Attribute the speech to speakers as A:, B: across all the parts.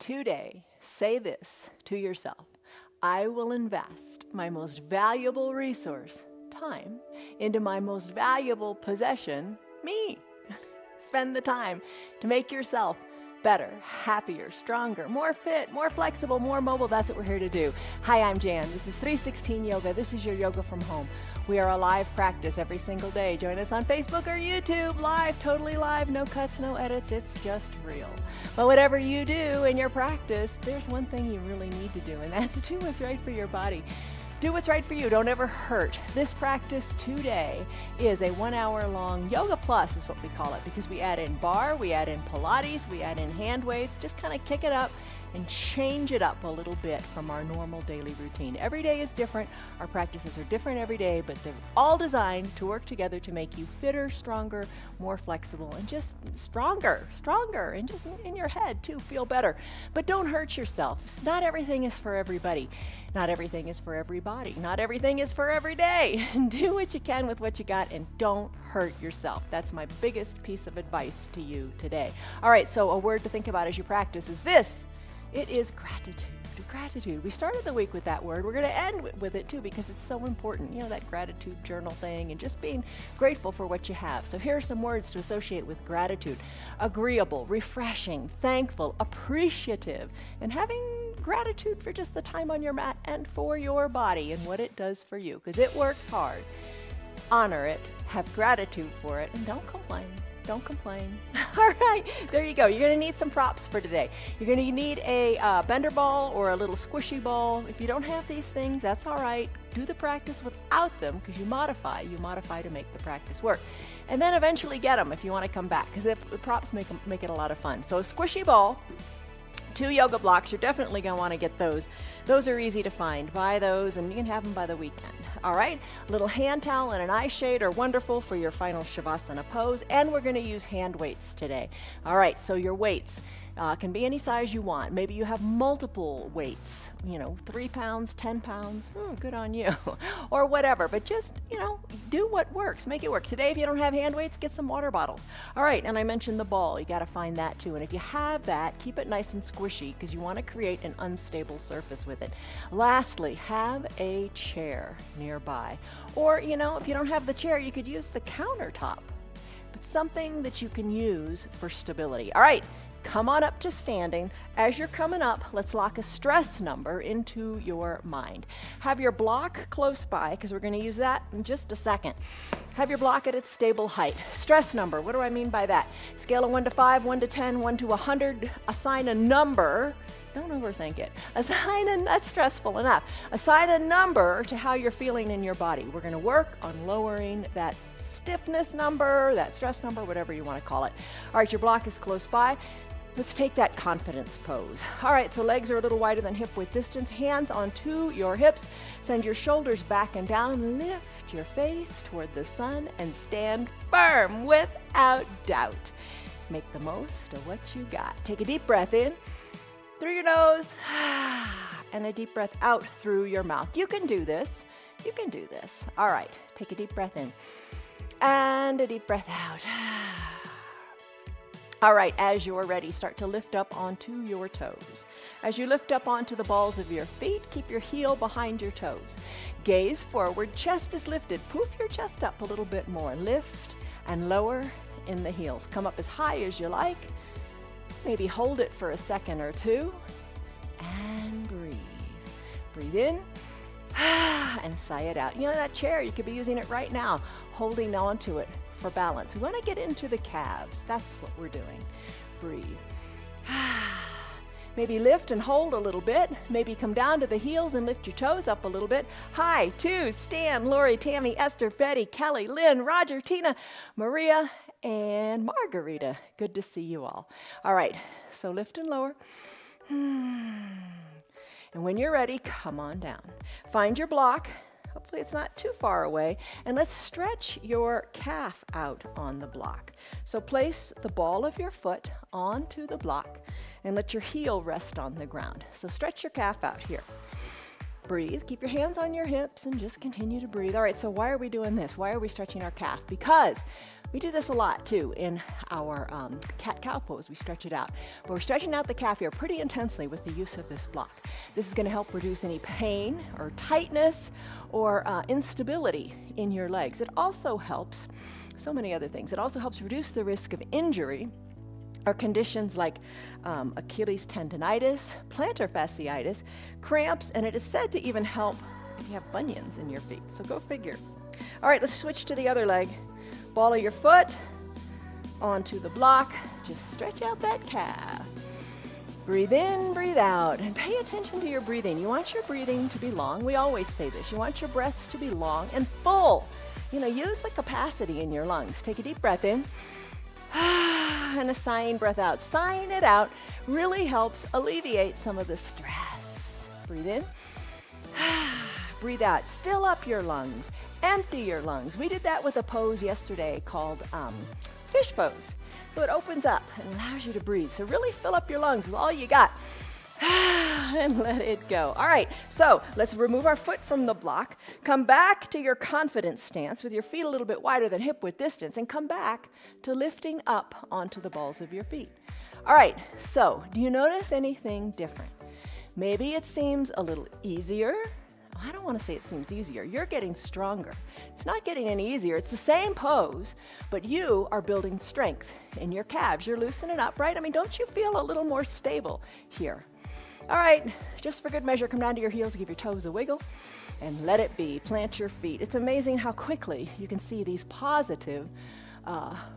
A: Today, say this to yourself: I will invest my most valuable resource, time, into my most valuable possession, me. Spend the time to make yourself better, happier, stronger, more fit, more flexible, more mobile. That's what we're here to do. Hi, I'm Jan. This is 316 Yoga. This is your yoga from home. We are a live practice every single day. Join us on Facebook or YouTube, live, totally live, no cuts, no edits. It's just real. But whatever you do in your practice, there's one thing you really need to do, and that's to do what's right for your body. Do what's right for you. Don't ever hurt. This practice today is a 1 hour long Yoga Plus is what we call it, because we add in Barre, we add in Pilates, we add in hand weights, just kind of kick it up and change it up a little bit from our normal daily routine. Every day is different. Our practices are different every day, but they're all designed to work together to make you fitter, stronger, more flexible, and just stronger, and just in your head too, feel better. But don't hurt yourself. Not everything is for everybody. Not everything is for everybody. Not everything is for every day. Do what you can with what you got and don't hurt yourself. That's my biggest piece of advice to you today. All right, so a word to think about as you practice is this. It is gratitude. Gratitude. We started the week with that word. We're going to end with it too, because it's so important. You know, that gratitude journal thing and just being grateful for what you have. So here are some words to associate with gratitude: agreeable, refreshing, thankful, appreciative, and having gratitude for just the time on your mat and for your body and what it does for you, because it works hard. Honor it, have gratitude for it, and don't complain. Don't complain. All right, there you go. You're going to need some props for today. You're going to need a bender ball or a little squishy ball. If you don't have these things, that's all right. Do the practice without them, because you modify to make the practice work. And then eventually get them if you want to come back, because the props make it a lot of fun. So a squishy ball, 2 yoga blocks, you're definitely going to want to get those. Those are easy to find. Buy those, and you can have them by the weekend. All right, a little hand towel and an eye shade are wonderful for your final Shavasana pose, and we're going to use hand weights today. All right, so your weights can be any size you want. Maybe you have multiple weights, 3 pounds, 10 pounds, good on you, or whatever, but just, do what works, make it work. Today, if you don't have hand weights, get some water bottles. All right, and I mentioned the ball, you gotta find that too, and if you have that, keep it nice and squishy, because you wanna create an unstable surface with it. Lastly, have a chair nearby, or, if you don't have the chair, you could use the countertop, but something that you can use for stability. All right. Come on up to standing. As you're coming up, let's lock a stress number into your mind. Have your block close by, because we're going to use that in just a second. Have your block at its stable height. Stress number, what do I mean by that? Scale of 1 to 5, 1 to 10, 1 to 100. Assign a number. Don't overthink it. That's stressful enough. Assign a number to how you're feeling in your body. We're going to work on lowering that stiffness number, that stress number, whatever you want to call it. All right, your block is close by. Let's take that confidence pose. All right, so legs are a little wider than hip width distance, hands onto your hips. Send your shoulders back and down, lift your face toward the sun, and stand firm without doubt. Make the most of what you got. Take a deep breath in through your nose, and a deep breath out through your mouth. You can do this. You can do this. All right, take a deep breath in and a deep breath out. All right, as you're ready, start to lift up onto your toes. As you lift up onto the balls of your feet, keep your heel behind your toes. Gaze forward, chest is lifted. Poof your chest up a little bit more. Lift and lower in the heels. Come up as high as you like. Maybe hold it for a second or two. And breathe. Breathe in and sigh it out. That chair, you could be using it right now, holding on to it for balance. We want to get into the calves. That's what we're doing. Breathe. Maybe lift and hold a little bit. Maybe come down to the heels and lift your toes up a little bit. Hi, to Stan, Lori, Tammy, Esther, Betty, Kelly, Lynn, Roger, Tina, Maria, and Margarita. Good to see you all. All right, so lift and lower. And when you're ready, come on down. Find your block. Hopefully it's not too far away. And let's stretch your calf out on the block. So place the ball of your foot onto the block and let your heel rest on the ground. So stretch your calf out here. Breathe. Keep your hands on your hips and just continue to breathe. All right, so why are we doing this? Why are we stretching our calf? Because we do this a lot too in our cat-cow pose. We stretch it out. But we're stretching out the calf here pretty intensely with the use of this block. This is going to help reduce any pain or tightness or instability in your legs. It also helps so many other things. It also helps reduce the risk of injury or conditions like Achilles tendonitis, plantar fasciitis, cramps, and it is said to even help if you have bunions in your feet. So go figure. All right, let's switch to the other leg. Ball of your foot onto the block. Just stretch out that calf. Breathe in, breathe out, and pay attention to your breathing. You want your breathing to be long. We always say this. You want your breaths to be long and full. Use the capacity in your lungs. Take a deep breath in. And a sighing breath out. Sighing it out really helps alleviate some of the stress. Breathe in. Breathe out. Fill up your lungs. Empty your lungs. We did that with a pose yesterday called fish pose. So it opens up and allows you to breathe. So really fill up your lungs with all you got. And let it go. All right, so let's remove our foot from the block. Come back to your confidence stance with your feet a little bit wider than hip width distance, and come back to lifting up onto the balls of your feet. All right, so do you notice anything different? Maybe it seems a little easier. I don't want to say it seems easier. You're getting stronger. It's not getting any easier. It's the same pose, but you are building strength in your calves. You're loosening up, right? Don't you feel a little more stable here? All right, just for good measure, come down to your heels, give your toes a wiggle, and let it be. Plant your feet. It's amazing how quickly you can see these positive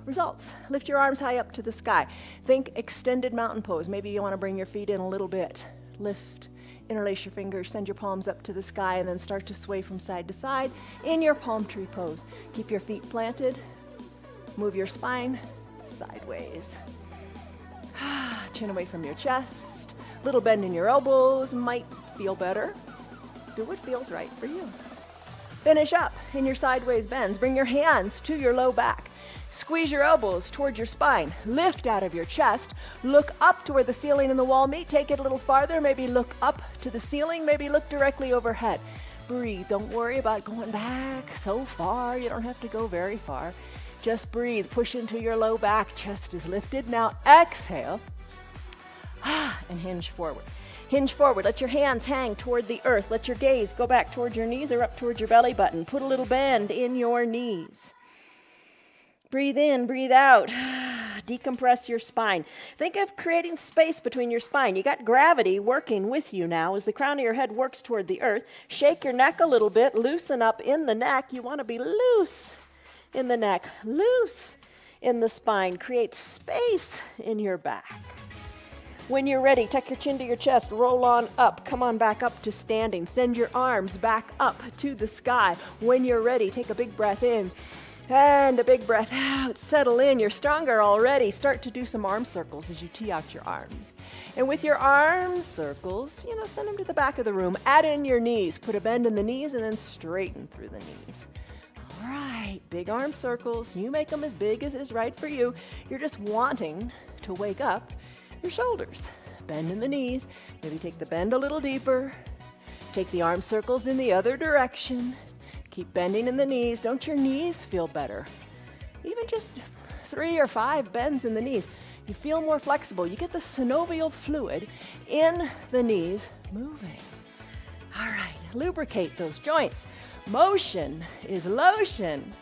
A: results. Lift your arms high up to the sky. Think extended mountain pose. Maybe you want to bring your feet in a little bit. Lift, interlace your fingers, send your palms up to the sky, and then start to sway from side to side in your palm tree pose. Keep your feet planted. Move your spine sideways. Chin away from your chest. Little bend in your elbows might feel better. Do what feels right for you. Finish up in your sideways bends. Bring your hands to your low back. Squeeze your elbows towards your spine. Lift out of your chest. Look up to where the ceiling and the wall meet. Take it a little farther. Maybe look up to the ceiling. Maybe look directly overhead. Breathe. Don't worry about going back so far. You don't have to go very far. Just breathe. Push into your low back. Chest is lifted. Now exhale. And hinge forward. Hinge forward. Let your hands hang toward the earth. Let your gaze go back toward your knees or up toward your belly button. Put a little bend in your knees. Breathe in, breathe out. Decompress your spine. Think of creating space between your spine. You got gravity working with you now as the crown of your head works toward the earth. Shake your neck a little bit. Loosen up in the neck. You want to be loose in the neck, loose in the spine. Create space in your back. When you're ready, tuck your chin to your chest, roll on up, come on back up to standing. Send your arms back up to the sky. When you're ready, take a big breath in and a big breath out. Settle in, you're stronger already. Start to do some arm circles as you tee out your arms. And with your arm circles, send them to the back of the room. Add in your knees, put a bend in the knees and then straighten through the knees. All right, big arm circles. You make them as big as is right for you. You're just wanting to wake up your shoulders. Bend in the knees. Maybe take the bend a little deeper. Take the arm circles in the other direction. Keep bending in the knees. Don't your knees feel better? Even just 3 or 5 bends in the knees. You feel more flexible. You get the synovial fluid in the knees moving. All right, lubricate those joints. Motion is lotion.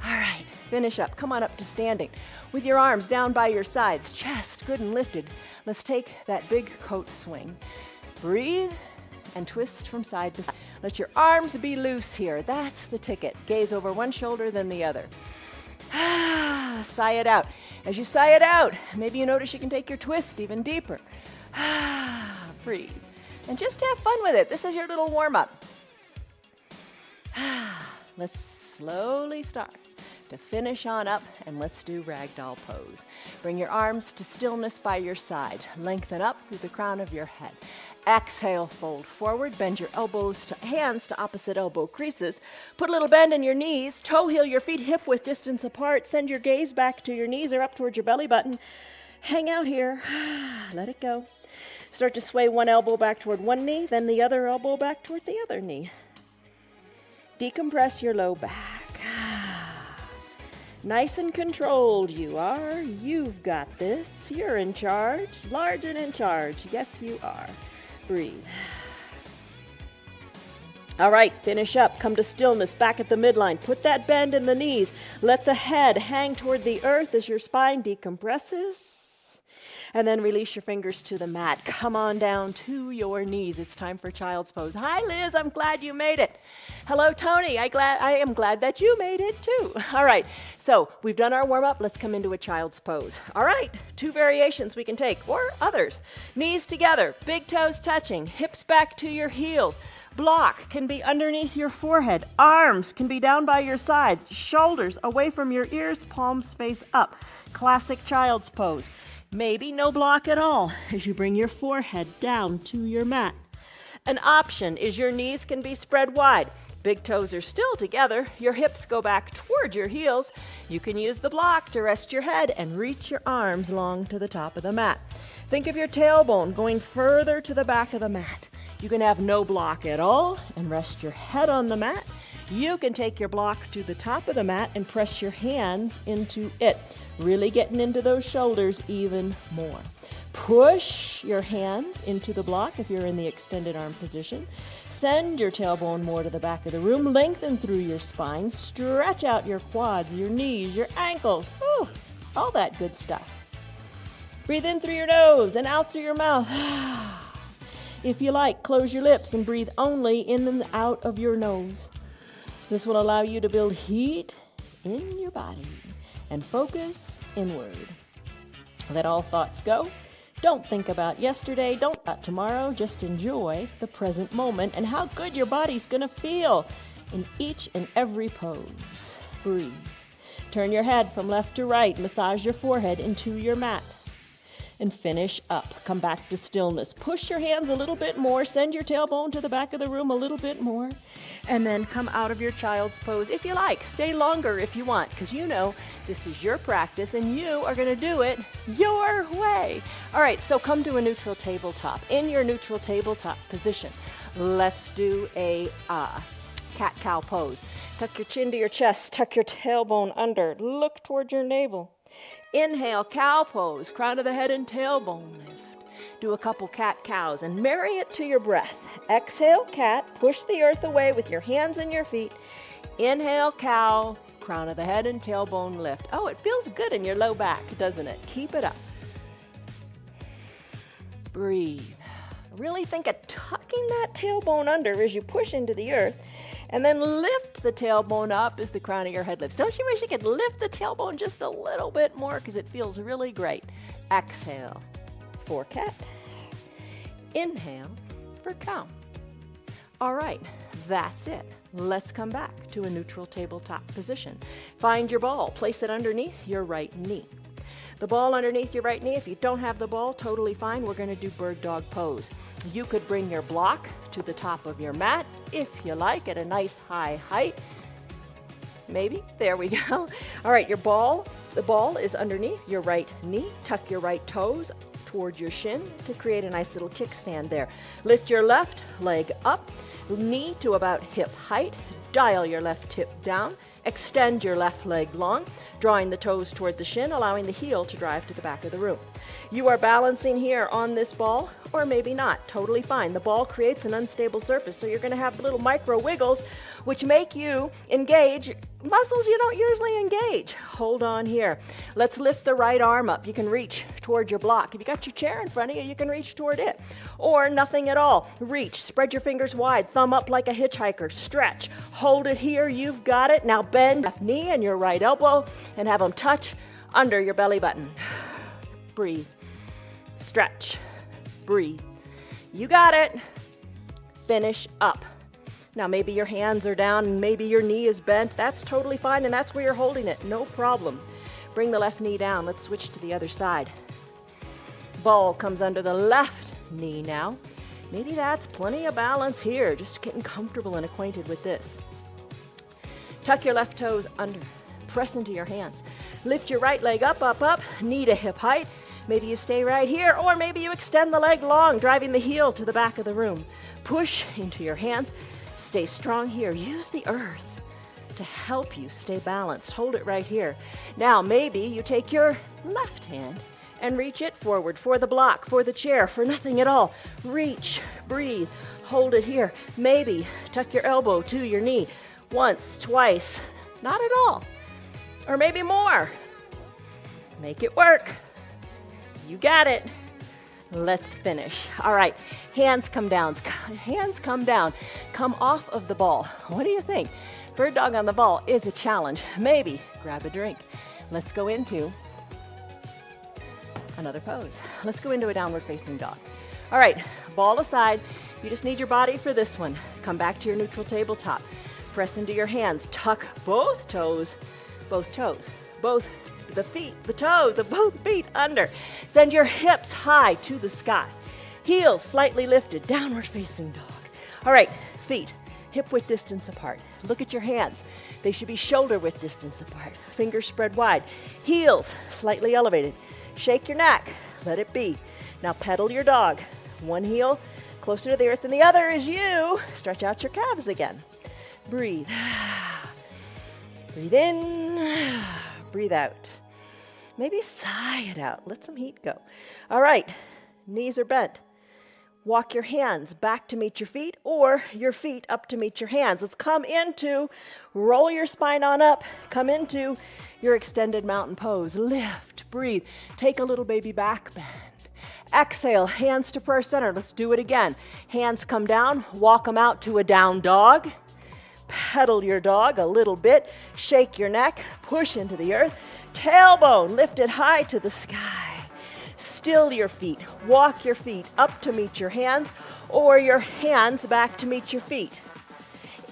A: All right, finish up. Come on up to standing. With your arms down by your sides, chest good and lifted. Let's take that big coat swing. Breathe and twist from side to side. Let your arms be loose here. That's the ticket. Gaze over one shoulder, then the other. Sigh it out. As you sigh it out, maybe you notice you can take your twist even deeper. Breathe. And just have fun with it. This is your little warm-up. Let's slowly start to finish on up, and let's do ragdoll pose. Bring your arms to stillness by your side. Lengthen up through the crown of your head. Exhale, fold forward. Bend your hands to opposite elbow creases. Put a little bend in your knees. Toe heel your feet hip width distance apart. Send your gaze back to your knees or up towards your belly button. Hang out here. Let it go.
B: Start to sway one elbow back toward one knee, then the other elbow back toward the other knee. Decompress your low back. Nice and controlled you are. You've got this. You're in charge. Large and in charge. Yes, you are. Breathe. All right, finish up. Come to stillness back at the midline. Put that bend in the knees. Let the head hang toward the earth as your spine decompresses. And then release your fingers to the mat. Come on down to your knees. It's time for child's pose. Hi, Liz. I'm glad you made it. Hello, Tony. I am glad that you made it too. All right. So we've done our warm up. Let's come into a child's pose. All right. 2 variations we can take, or others. Knees together, big toes touching, hips back to your heels. Block can be underneath your forehead. Arms can be down by your sides. Shoulders away from your ears. Palms face up. Classic child's pose. Maybe no block at all as you bring your forehead down to your mat. An option is your knees can be spread wide. Big toes are still together. Your hips go back toward your heels. You can use the block to rest your head and reach your arms long to the top of the mat. Think of your tailbone going further to the back of the mat. You can have no block at all and rest your head on the mat. You can take your block to the top of the mat and press your hands into it, really getting into those shoulders even more. Push your hands into the block if you're in the extended arm position. Send your tailbone more to the back of the room. Lengthen through your spine. Stretch out your quads, your knees, your ankles. Ooh, all that good stuff. Breathe in through your nose and out through your mouth. If you like, close your lips and breathe only in and out of your nose. This will allow you to build heat in your body and focus inward. Let all thoughts go. Don't think about yesterday. Don't think about tomorrow. Just enjoy the present moment and how good your body's going to feel in each and every pose. Breathe. Turn your head from left to right. Massage your forehead into your mat. And finish up. Come back to stillness. Push your hands a little bit more. Send your tailbone to the back of the room a little bit more. And then come out of your child's pose if you like. Stay longer if you want, because you know this is your practice and you are going to do it your way. All right, so come to a neutral tabletop. In your neutral tabletop position, let's do a cat-cow pose. Tuck your chin to your chest. Tuck your tailbone under. Look toward your navel. Inhale, cow pose, crown of the head and tailbone lift. Do a couple cat-cows and marry it to your breath. Exhale, cat, push the earth away with your hands and your feet. Inhale, cow, crown of the head and tailbone lift. Oh, it feels good in your low back, doesn't it? Keep it up. Breathe. Really think of tucking that tailbone under as you push into the earth, and then lift the tailbone up as the crown of your head lifts. Don't you wish you could lift the tailbone just a little bit more, because it feels really great. Exhale for cat. Inhale for cow. All right, that's it. Let's come back to a neutral tabletop position. Find your ball. Place it underneath your right knee. The ball underneath your right knee. If you don't have the ball, totally fine. We're going to do bird dog pose. You could bring your block to the top of your mat if you like, at a nice high height. Maybe. There we go. All right, the ball is underneath your right knee. Tuck your right toes towards your shin to create a nice little kickstand there. Lift your left leg up, knee to about hip height. Dial your left hip down. Extend your left leg long, drawing the toes toward the shin, allowing the heel to drive to the back of the room. You are balancing here on this ball, or maybe not. Totally fine. The ball creates an unstable surface, so you're going to have little micro wiggles, which make you engage muscles you don't usually engage. Hold on here. Let's lift the right arm up. You can reach toward your block. If you got your chair in front of you, you can reach toward it. Or nothing at all. Reach. Spread your fingers wide. Thumb up like a hitchhiker. Stretch. Hold it here. You've got it. Now bend left knee and your right elbow and have them touch under your belly button. Breathe. Stretch. Breathe. You got it. Finish up. Now maybe your hands are down and maybe your knee is bent. That's totally fine, and that's where you're holding it. No problem. Bring the left knee down. Let's switch to the other side. Ball comes under the left knee now. Maybe that's plenty of balance here. Just getting comfortable and acquainted with this. Tuck your left toes under. Press into your hands. Lift your right leg up, up, up. Knee to hip height. Maybe you stay right here, or maybe you extend the leg long, driving the heel to the back of the room. Push into your hands. Stay strong here. Use the earth to help you stay balanced. Hold it right here. Now, maybe you take your left hand and reach it forward for the block, for the chair, for nothing at all. Reach, breathe, hold it here. Maybe tuck your elbow to your knee once, twice, not at all, or maybe more. Make it work. You got it. Let's finish. All right, hands come down. Hands come down. Come off of the ball. What do you think? Bird dog on the ball is a challenge. Maybe grab a drink. Let's go into another pose. Let's go into a downward facing dog. All right, ball aside. You just need your body for this one. Come back to your neutral tabletop. Press into your hands. Tuck both toes, both the feet, the toes of both feet under. Send your hips high to the sky. Heels slightly lifted, downward facing dog. All right, feet hip width distance apart. Look at your hands. They should be shoulder width distance apart. Fingers spread wide. Heels slightly elevated. Shake your neck. Let it be. Now pedal your dog. One heel closer to the earth than the other as you stretch out your calves again. Breathe. Breathe in. Breathe out. Maybe sigh it out. Let some heat go. All right. Knees are bent. Walk your hands back to meet your feet, or your feet up to meet your hands. Let's come into, roll your spine on up, come into your extended mountain pose. Lift, breathe, take a little baby back bend. Exhale, hands to prayer center. Let's do it again. Hands come down, walk them out to a down dog. Pedal your dog a little bit, shake your neck, push into the earth. Tailbone lifted high to the sky. Still your feet. Walk your feet up to meet your hands, or your hands back to meet your feet.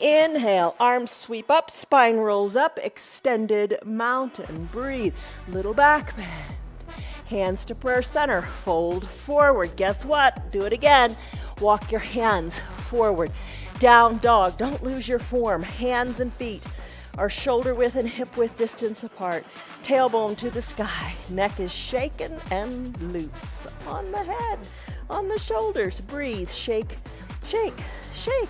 B: Inhale, arms sweep up, spine rolls up, extended mountain. Breathe, little back bend. Hands to prayer center, fold forward. Guess what? Do it again. Walk your hands forward. Down dog, don't lose your form. Hands and feet are shoulder width and hip width distance apart. Tailbone to the sky. Neck is shaken and loose. On the head, on the shoulders. Breathe, shake, shake, shake.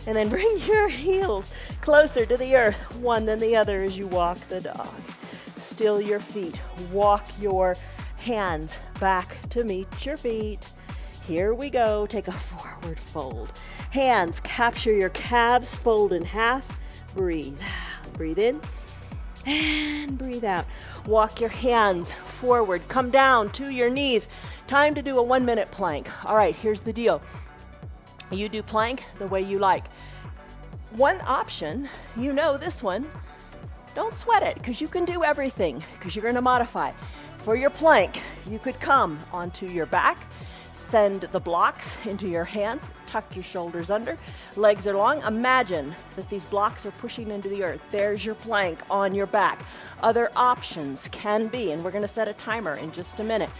B: And then bring your heels closer to the earth, one than the other as you walk the dog. Still your feet. Walk your hands back to meet your feet. Here we go. Take a forward fold. Hands capture your calves, fold in half. Breathe. Breathe in and breathe out. Walk your hands forward. Come down to your knees. Time to do a 1-minute plank. All right, here's the deal. You do plank the way you like. One option, you know this one, don't sweat it because you can do everything because you're going to modify. For your plank, you could come onto your back, send the blocks into your hands, tuck your shoulders under, legs are long. Imagine that these blocks are pushing into the earth. There's your plank on your back. Other options can be, and we're going to set a timer in just a minute.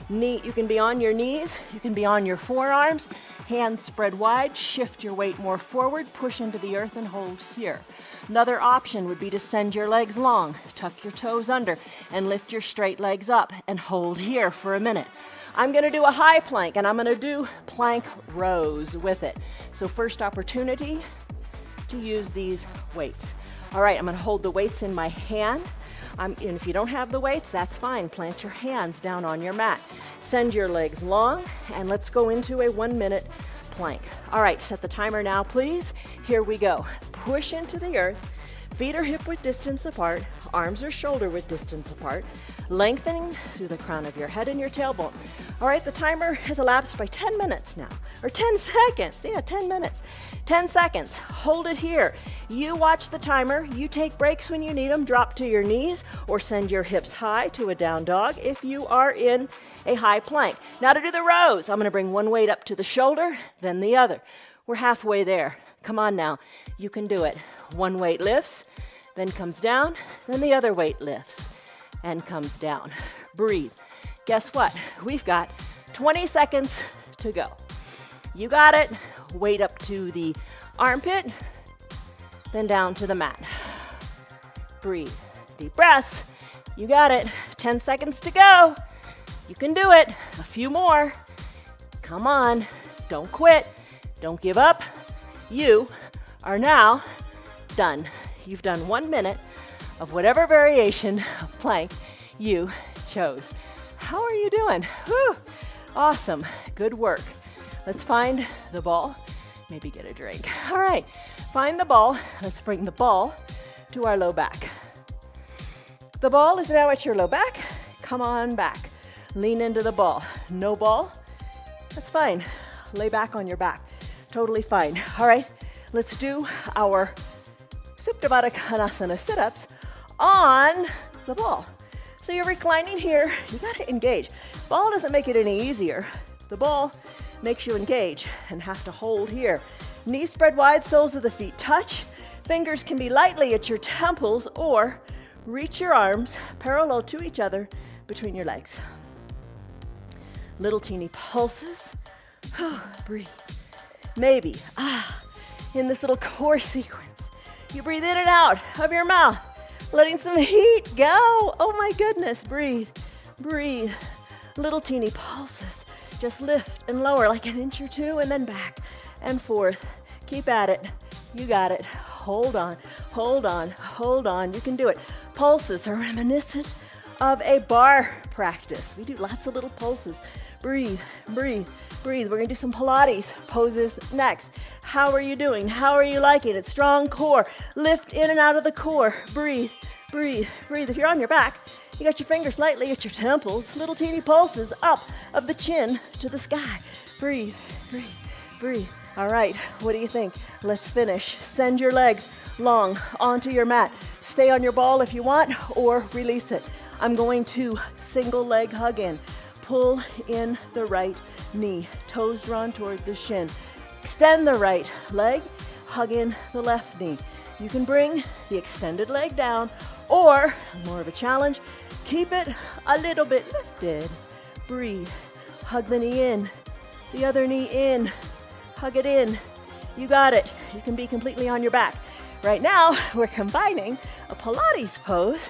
B: You can be on your knees, you can be on your forearms, hands spread wide, shift your weight more forward, push into the earth and hold here. Another option would be to send your legs long, tuck your toes under, and lift your straight legs up and hold here for a minute. I'm going to do a high plank, and I'm going to do plank rows with it. So first opportunity to use these weights. All right, I'm going to hold the weights in my hand. And if you don't have the weights, that's fine. Plant your hands down on your mat. Send your legs long, and let's go into a 1-minute plank. All right, set the timer now, please. Here we go. Push into the earth. Feet are hip width distance apart. Arms are shoulder width distance apart. Lengthening through the crown of your head and your tailbone. All right, the timer has elapsed by 10 minutes now, or 10 seconds. Yeah, 10 minutes. 10 seconds. Hold it here. You watch the timer. You take breaks when you need them. Drop to your knees or send your hips high to a down dog if you are in a high plank. Now to do the rows, I'm going to bring one weight up to the shoulder, then the other. We're halfway there. Come on now. You can do it. One weight lifts, then comes down, then the other weight lifts and comes down. Breathe. Guess what? We've got 20 seconds to go. You got it. Weight up to the armpit, then down to the mat. Breathe. Deep breaths. You got it. 10 seconds to go. You can do it. A few more. Come on. Don't quit. Don't give up. You are now done. You've done 1 minute of whatever variation of plank you chose. How are you doing? Whew. Awesome. Good work. Let's find the ball. Maybe get a drink. All right. Find the ball. Let's bring the ball to our low back. The ball is now at your low back. Come on back. Lean into the ball. No ball? That's fine. Lay back on your back. Totally fine. All right. Let's do our Supta Baddha Konasana sit-ups on the ball. So you're reclining here. You got to engage. Ball doesn't make it any easier. The ball makes you engage and have to hold here. Knees spread wide, soles of the feet touch. Fingers can be lightly at your temples or reach your arms parallel to each other between your legs. Little teeny pulses. Breathe. Maybe, in this little core sequence, you breathe in and out of your mouth, letting some heat go. Oh my goodness, breathe, breathe. Little teeny pulses. Just lift and lower like an inch or two and then back and forth. Keep at it. You got it. Hold on, hold on, hold on. You can do it. Pulses are reminiscent of a bar practice. We do lots of little pulses. Breathe, breathe, breathe. We're gonna do some Pilates poses next. How are you doing? How are you liking it? Strong core. Lift in and out of the core. Breathe, breathe, breathe. If you're on your back, you got your fingers lightly at your temples. Little teeny pulses up of the chin to the sky. Breathe, breathe, breathe. All right, what do you think? Let's finish. Send your legs long onto your mat. Stay on your ball if you want, or release it. I'm going to single leg hug in. Pull in the right knee, toes drawn toward the shin. Extend the right leg, hug in the left knee. You can bring the extended leg down, or, more of a challenge, keep it a little bit lifted. Breathe, hug the knee in, the other knee in, hug it in. You got it. You can be completely on your back. Right now, we're combining a Pilates pose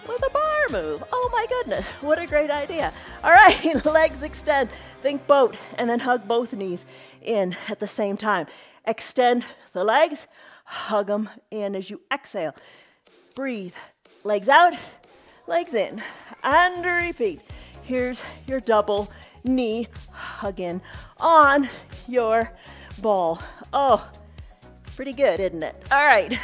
B: with a bar move. Oh my goodness, what a great idea. All right, legs extend. Think boat, and then hug both knees in at the same time. Extend the legs, hug them in as you exhale. Breathe, legs out, legs in, and repeat. Here's your double knee hug in on your ball. Oh, pretty good, isn't it? All right,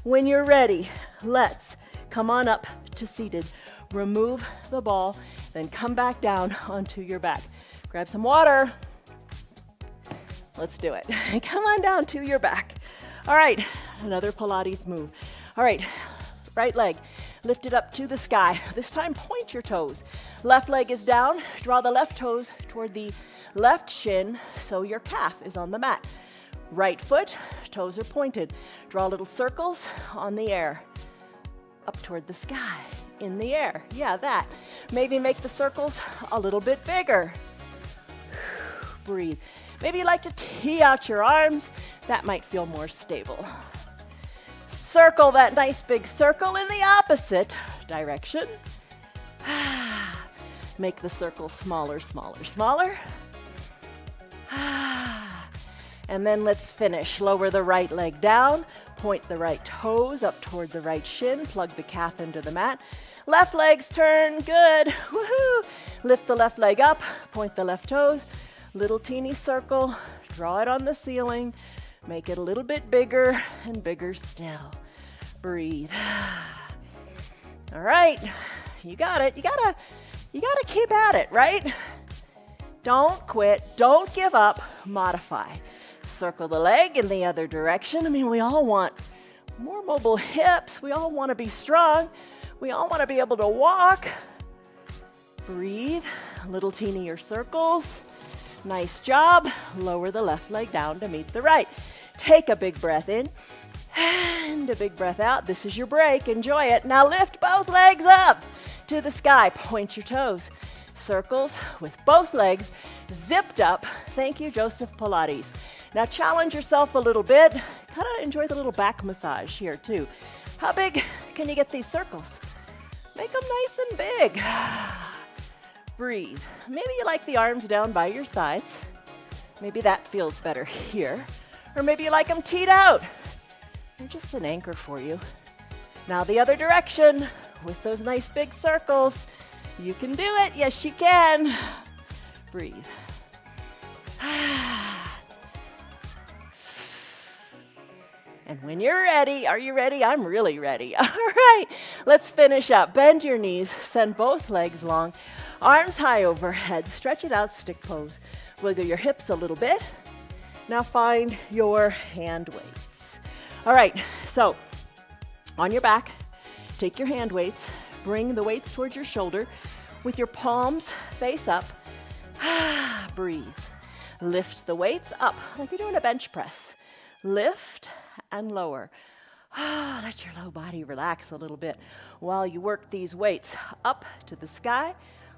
B: when you're ready, let's come on up to seated. Remove the ball, then come back down onto your back. Grab some water. Let's do it. Come on down to your back. All right, another Pilates move. All right, right leg lifted up to the sky. This time, point your toes. Left leg is down. Draw the left toes toward the left shin so your calf is on the mat. Right foot, toes are pointed. Draw little circles on the air. Up toward the sky, in the air. Yeah, that. Maybe make the circles a little bit bigger. Breathe. Maybe you like to tee out your arms. That might feel more stable. Circle that nice big circle in the opposite direction. Make the circle smaller, smaller, smaller. And then let's finish. Lower the right leg down. Point the right toes up toward the right shin. Plug the calf into the mat. Left legs turn. Good. Woohoo. Lift the left leg up. Point the left toes. Little teeny circle. Draw it on the ceiling. Make it a little bit bigger and bigger still. Breathe. All right. You got it. You gotta keep at it, right? Don't quit. Don't give up. Modify. Circle the leg in the other direction. I mean, we all want more mobile hips. We all want to be strong. We all want to be able to walk. Breathe. Little teenier circles. Nice job. Lower the left leg down to meet the right. Take a big breath in and a big breath out. This is your break. Enjoy it. Now lift both legs up to the sky. Point your toes. Circles with both legs zipped up. Thank you, Joseph Pilates. Now challenge yourself a little bit. Kind of enjoy the little back massage here too. How big can you get these circles? Make them nice and big.
A: Breathe. Maybe you like the arms down by your sides. Maybe that feels better here. Or maybe you like them teed out. They're just an anchor for you. Now the other direction with those nice big circles. You can do it. Yes, you can. Breathe. And when you're ready, are you ready? I'm really ready. All right, let's finish up. Bend your knees, send both legs long, arms high overhead, stretch it out, stick pose. Wiggle your hips a little bit. Now find your hand weights. All right, so on your back, take your hand weights, bring the weights towards your shoulder with your palms face up. Breathe. Lift the weights up like you're doing a bench press. Lift and lower. Let your low body relax a little bit while you work these weights up to the sky.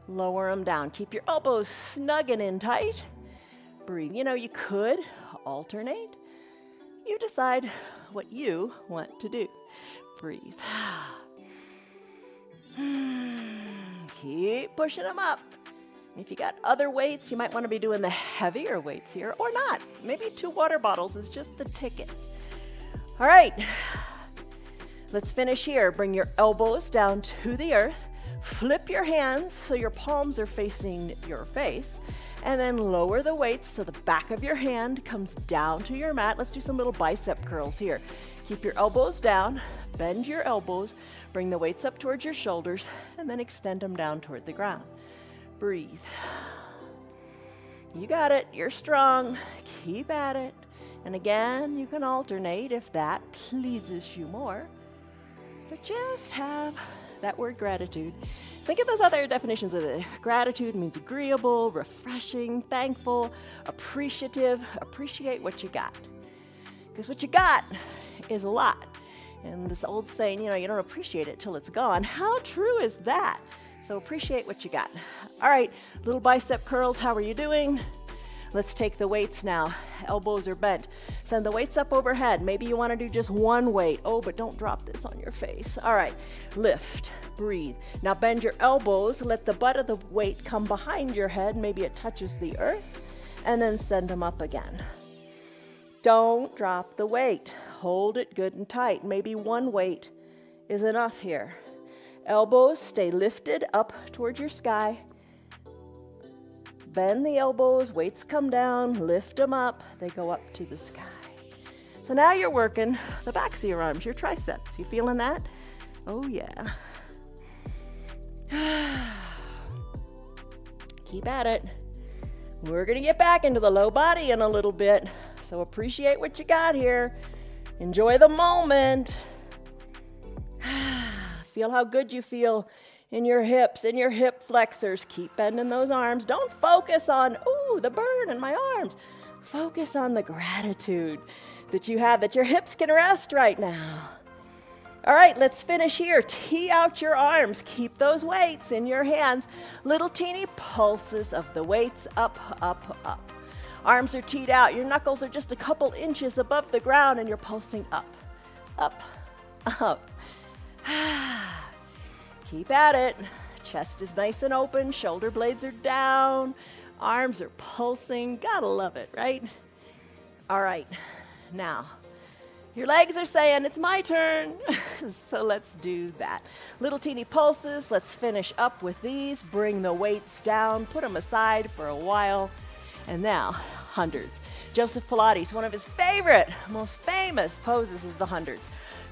A: Lower them down. Keep your elbows snug and in tight. Breathe. You know, you could alternate. You decide what you want to do. Breathe. Keep pushing them up. If you got other weights, you might want to be doing the heavier weights here, or not. Maybe 2 water bottles is just the ticket. All right, let's finish here. Bring your elbows down to the earth. Flip your hands so your palms are facing your face, and then lower the weights so the back of your hand comes down to your mat. Let's do some little bicep curls here. Keep your elbows down, bend your elbows, bring the weights up towards your shoulders, and then extend them down toward the ground. Breathe. You got it. You're strong. Keep at it. And again, you can alternate if that pleases you more. But just have that word gratitude. Think of those other definitions of it. Gratitude means agreeable, refreshing, thankful, appreciative. Appreciate what you got. Because what you got is a lot. And this old saying, you know, you don't appreciate it till it's gone. How true is that? So appreciate what you got. All right, little bicep curls. How are you doing? Let's take the weights now. Elbows are bent. Send the weights up overhead. Maybe you want to do just one weight. Oh, but don't drop this on your face. All right, lift, breathe. Now bend your elbows. Let the butt of the weight come behind your head. Maybe it touches the earth. And then send them up again. Don't drop the weight. Hold it good and tight. Maybe one weight is enough here. Elbows stay lifted up towards your sky. Bend the elbows, weights come down, lift them up, they go up to the sky. So now you're working the backs of your arms, your triceps. You feeling that? Oh yeah. Keep at it. We're gonna get back into the low body in a little bit, so appreciate what you got here. Enjoy the moment. Feel how good you feel in your hips, in your hip flexors. Keep bending those arms. Don't focus on, ooh, the burn in my arms. Focus on the gratitude that you have, that your hips can rest right now. All right, let's finish here. Tee out your arms. Keep those weights in your hands. Little teeny pulses of the weights up, up, up. Arms are teed out. Your knuckles are just a couple inches above the ground and you're pulsing up, up, up. Keep at it. Chest is nice and open. Shoulder blades are down. Arms are pulsing. Gotta love it, right? All right. Now, your legs are saying, it's my turn. So let's do that. Little teeny pulses. Let's finish up with these. Bring the weights down. Put them aside for a while. And now, hundreds. Joseph Pilates, one of his favorite, most famous poses is the hundreds.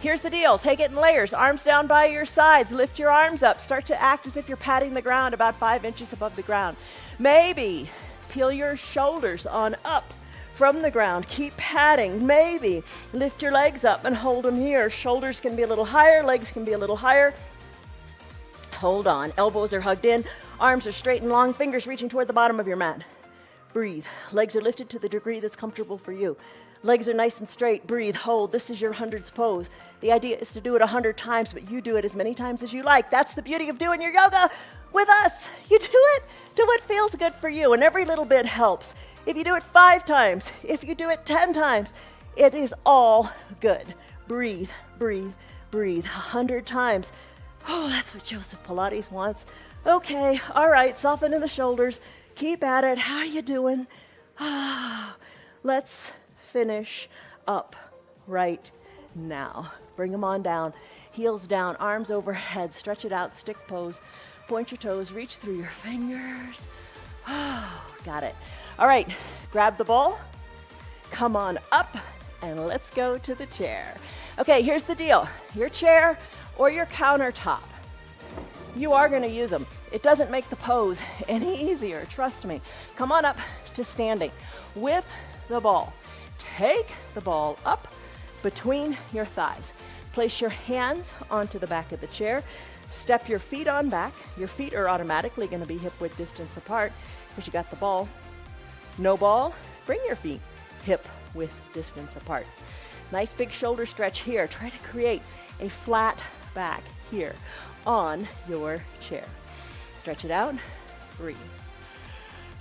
A: Here's the deal. Take it in layers. Arms down by your sides. Lift your arms up. Start to act as if you're patting the ground about 5 inches above the ground. Maybe peel your shoulders on up from the ground. Keep patting. Maybe lift your legs up and hold them here. Shoulders can be a little higher. Legs can be a little higher. Hold on. Elbows are hugged in. Arms are straight and long. Fingers reaching toward the bottom of your mat. Breathe. Legs are lifted to the degree that's comfortable for you. Legs are nice and straight. Breathe, hold. This is your hundreds pose. The idea is to do it 100 times, but you do it as many times as you like. That's the beauty of doing your yoga with us. You do it to what feels good for you, and every little bit helps. If you do it 5 times, if you do it 10 times, it is all good. Breathe, breathe, breathe. 100 times. Oh, that's what Joseph Pilates wants.
B: Okay, all right, soften in the shoulders. Keep at it. How are you doing? Let's finish up right now. Bring them on down. Heels down, arms overhead. Stretch it out, stick pose. Point your toes, reach through your fingers. Got it. All right, grab the ball. Come on up, and let's go to the chair. Okay, here's the deal. Your chair or your countertop, you are going to use them. It doesn't make the pose any easier, trust me. Come on up to standing with the ball. Take the ball up between your thighs. Place your hands onto the back of the chair. Step your feet on back. Your feet are automatically going to be hip-width distance apart because you got the ball. No ball, bring your feet hip-width distance apart. Nice big shoulder stretch here. Try to create a flat back here on your chair. Stretch it out, breathe.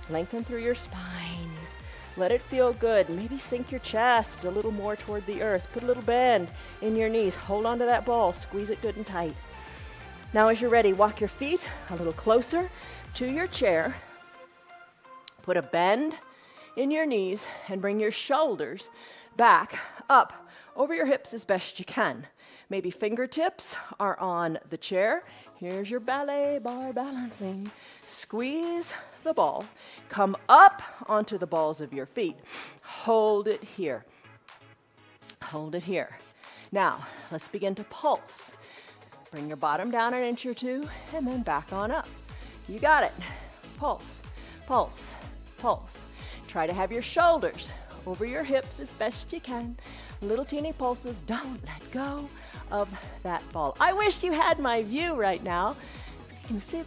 B: Lengthen through your spine. Let it feel good. Maybe sink your chest a little more toward the earth. Put a little bend in your knees. Hold on to that ball. Squeeze it good and tight. Now as you're ready, walk your feet a little closer to your chair. Put a bend in your knees and bring your shoulders back up over your hips as best you can. Maybe fingertips are on the chair. Here's your ballet bar balancing. Squeeze the ball. Come up onto the balls of your feet. Hold it here. Hold it here. Now, let's begin to pulse. Bring your bottom down an inch or two and then back on up. You got it. Pulse, pulse, pulse. Try to have your shoulders over your hips as best you can. Little teeny pulses. Don't let go of that ball. I wish you had my view right now. You can see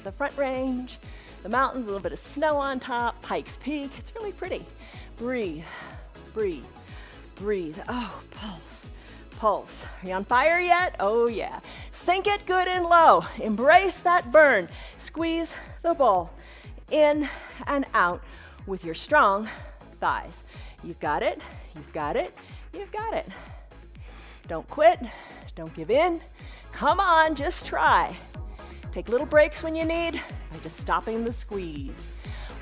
B: the front range, the mountains, a little bit of snow on top, Pikes Peak. It's really pretty. Breathe, breathe, breathe. Oh, pulse, pulse. Are you on fire yet? Oh yeah. Sink it good and low. Embrace that burn. Squeeze the ball in and out with your strong thighs. You've got it, you've got it, you've got it. Don't quit, don't give in. Come on, just try. Take little breaks when you need by just stopping the squeeze.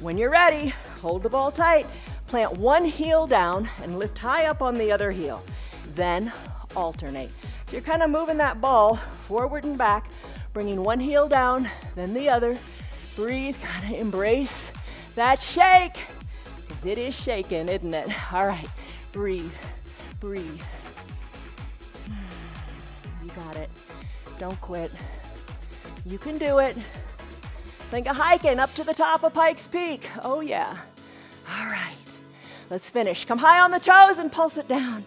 B: When you're ready, hold the ball tight, plant one heel down and lift high up on the other heel. Then alternate. So you're kind of moving that ball forward and back, bringing one heel down, then the other. Breathe, kind of embrace that shake, because it is shaking, isn't it? All right, breathe, breathe. You got it. Don't quit. You can do it. Think of hiking up to the top of Pikes Peak. Oh yeah. All right. Let's finish. Come high on the toes and pulse it down.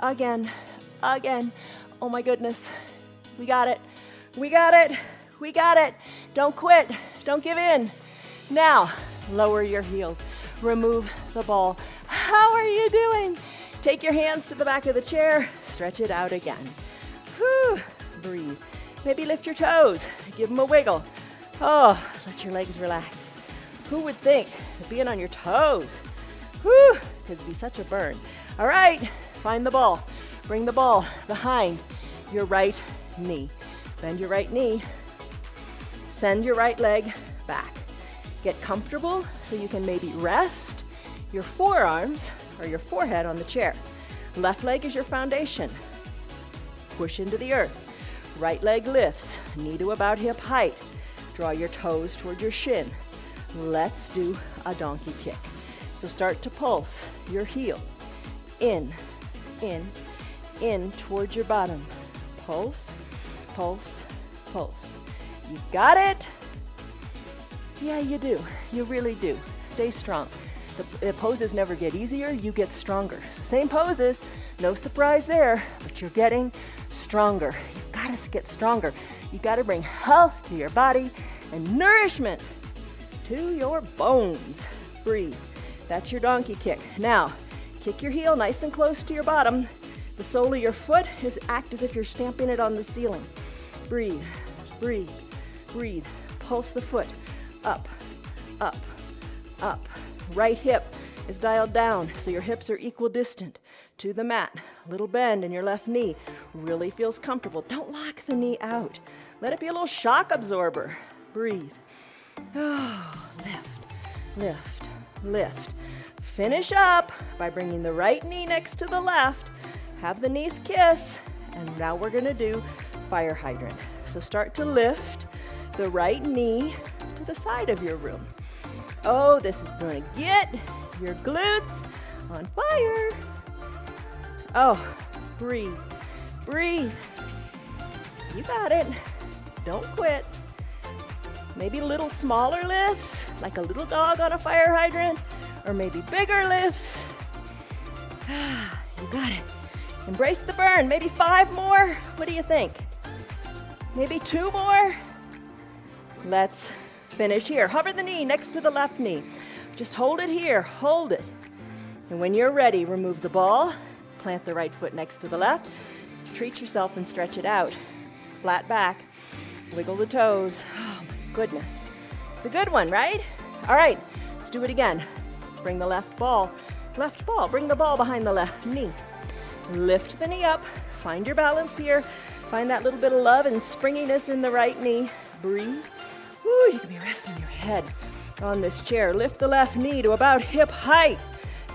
B: Again, again. Oh my goodness. We got it. We got it. We got it. Don't quit. Don't give in. Now, lower your heels. Remove the ball. How are you doing? Take your hands to the back of the chair. Stretch it out again. Whew. Breathe. Maybe lift your toes. Give them a wiggle. Oh, let your legs relax. Who would think that being on your toes, whew, could be such a burn. All right, find the ball. Bring the ball behind your right knee. Bend your right knee. Send your right leg back. Get comfortable so you can maybe rest your forearms or your forehead on the chair. Left leg is your foundation. Push into the earth. Right leg lifts, knee to about hip height. Draw your toes toward your shin. Let's do a donkey kick. So start to pulse your heel. In towards your bottom. Pulse, pulse, pulse. You got it? Yeah, you do. You really do. Stay strong. The poses never get easier, you get stronger. So same poses, no surprise there, but you're getting stronger. You've got to get stronger. You've got to bring health to your body and nourishment to your bones. Breathe. That's your donkey kick. Now, kick your heel nice and close to your bottom. The sole of your foot act as if you're stamping it on the ceiling. Breathe, breathe, breathe. Pulse the foot. Up, up, up. Right hip is dialed down so your hips are equidistant to the mat. Little bend in your left knee. Really feels comfortable. Don't lock the knee out. Let it be a little shock absorber. breathe. Oh, lift, lift. Finish up by bringing the right knee next to the left. Have the knees kiss. And now we're gonna do fire hydrant. So start to lift the right knee to the side of your room. Oh, this is gonna get your glutes on fire. Oh, breathe, breathe. You got it. Don't quit. Maybe little smaller lifts, like a little dog on a fire hydrant, or maybe bigger lifts. You got it. Embrace the burn. Maybe 5 more. What do you think? Maybe 2 more? Let's finish here. Hover the knee next to the left knee. Just hold it here. Hold it. And when you're ready, remove the ball. Plant the right foot next to the left. Treat yourself and stretch it out. Flat back. Wiggle the toes. Oh my goodness. It's a good one, right? All right, let's do it again. Bring the left ball. Bring the ball behind the left knee. Lift the knee up. Find your balance here. Find that little bit of love and springiness in the right knee. Breathe. Woo, you can be resting your head on this chair. Lift the left knee to about hip height.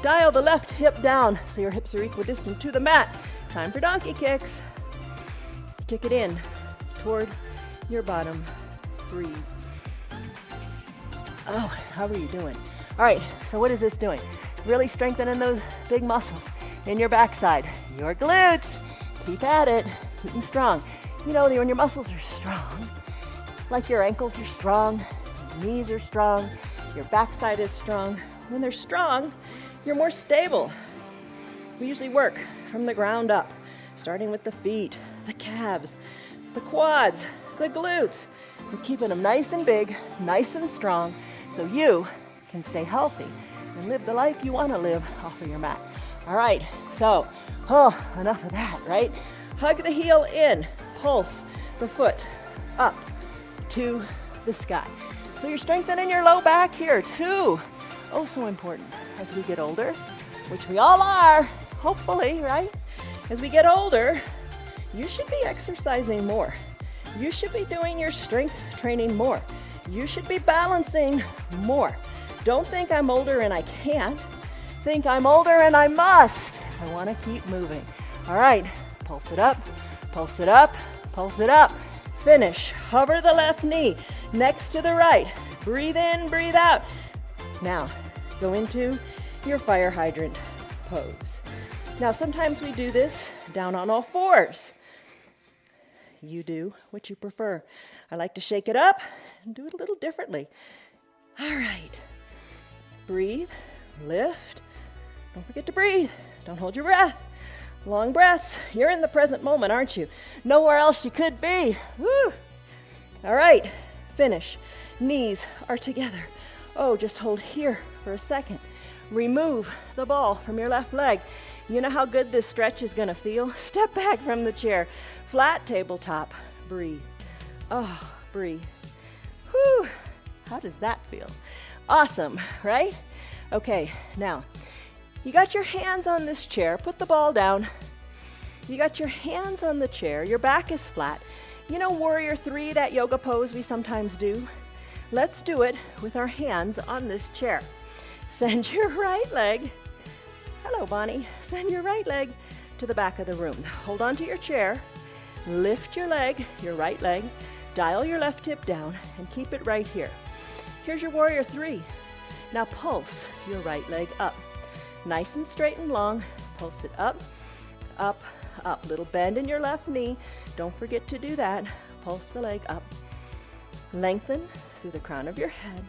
B: Dial the left hip down so your hips are equidistant to the mat. Time for donkey kicks. Kick it in toward your bottom. Breathe. Oh, how are you doing? All right, so what is this doing? Really strengthening those big muscles in your backside, your glutes. Keep at it, keep them strong. You know, when your muscles are strong, like your ankles are strong, your knees are strong, your backside is strong. When they're strong, you're more stable. We usually work from the ground up, starting with the feet, the calves, the quads, the glutes. We're keeping them nice and big, nice and strong, so you can stay healthy and live the life you want to live off of your mat. All right, so, enough of that, right? Hug the heel in, pulse the foot up to the sky. So you're strengthening your low back here too. Oh, so important as we get older, which we all are, hopefully, right? As we get older, you should be exercising more. You should be doing your strength training more. You should be balancing more. Don't think I'm older and I can't. Think I'm older and I must. I want to keep moving. All right, pulse it up, pulse it up, pulse it up. Finish. Hover the left knee next to the right. Breathe in, breathe out. Now, go into your fire hydrant pose. Now, sometimes we do this down on all fours. You do what you prefer. I like to shake it up and do it a little differently. All right. Breathe, lift. Don't forget to breathe. Don't hold your breath. Long breaths. You're in the present moment, aren't you? Nowhere else you could be. Woo! All right. Finish. Knees are together. Oh, just hold here for a second. Remove the ball from your left leg. You know how good this stretch is going to feel? Step back from the chair. Flat tabletop. Breathe. Oh, breathe. Whew. How does that feel? Awesome, right? Okay, now, you got your hands on this chair. Put the ball down. You got your hands on the chair. Your back is flat. You know Warrior 3, that yoga pose we sometimes do? Let's do it with our hands on this chair. Send your right leg. Hello, Bonnie. Send your right leg to the back of the room. Hold on to your chair. Lift your leg, your right leg. Dial your left hip down and keep it right here. Here's your Warrior 3. Now pulse your right leg up. Nice and straight and long. Pulse it up, up, up. Little bend in your left knee. Don't forget to do that. Pulse the leg up. Lengthen through the crown of your head.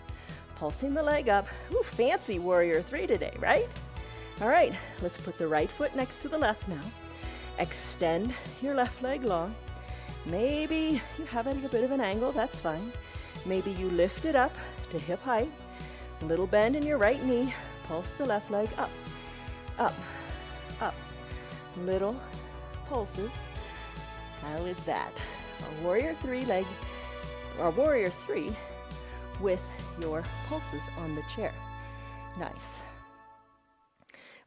B: Pulsing the leg up. Ooh, fancy Warrior 3 today, right? All right, let's put the right foot next to the left now. Extend your left leg long. Maybe you have it at a bit of an angle, that's fine. Maybe you lift it up to hip height. A little bend in your right knee. Pulse the left leg up, up, up. Little pulses. How is that? A Warrior 3 leg, or Warrior 3 with your pulses on the chair. Nice.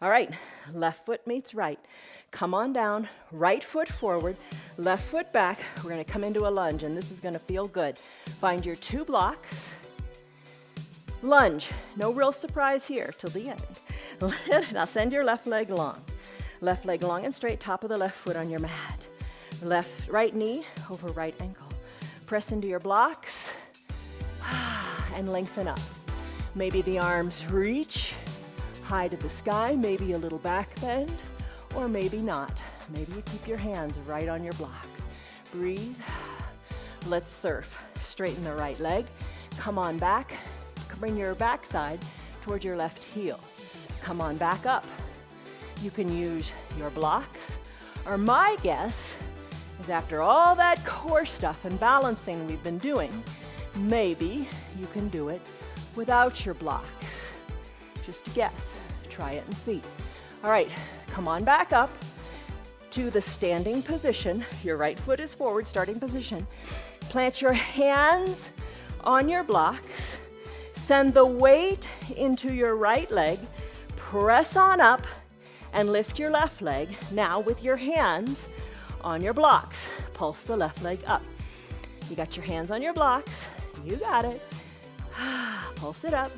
B: All right, left foot meets right. Come on down, right foot forward, left foot back. We're gonna come into a lunge, and this is gonna feel good. Find your 2 blocks. Lunge, no real surprise here till the end. Now send your left leg long. Left leg long and straight, top of the left foot on your mat. Right knee over right ankle. Press into your blocks and lengthen up. Maybe the arms reach high to the sky, maybe a little back bend, or maybe not. Maybe you keep your hands right on your blocks. Breathe. Let's surf. Straighten the right leg. Come on back. Bring your backside towards your left heel. Come on back up. You can use your blocks, or my guess is after all that core stuff and balancing we've been doing, maybe you can do it without your blocks. Just a guess. Try it and see. All right, come on back up to the standing position. Your right foot is forward, starting position. Plant your hands on your blocks. Send the weight into your right leg. Press on up and lift your left leg. Now with your hands on your blocks. Pulse the left leg up. You got your hands on your blocks. You got it. Pulse it up.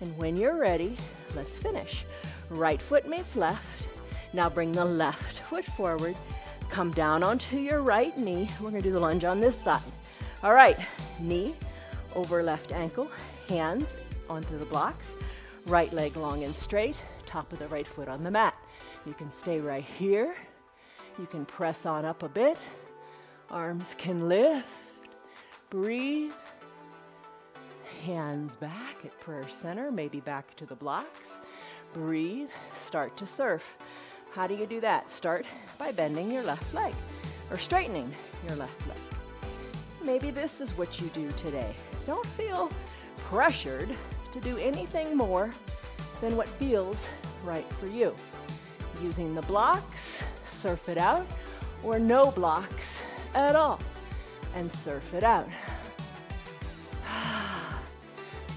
B: And when you're ready, let's finish. Right foot meets left. Now bring the left foot forward. Come down onto your right knee. We're gonna do the lunge on this side. All right, knee over left ankle, hands onto the blocks. Right leg long and straight, top of the right foot on the mat. You can stay right here. You can press on up a bit. Arms can lift. Breathe. Hands back at prayer center, maybe back to the blocks. Breathe. Start to surf. How do you do that? Start by bending your left leg or straightening your left leg. Maybe this is what you do today. Don't feel pressured to do anything more than what feels right for you. Using the blocks, surf it out, or no blocks at all, and surf it out.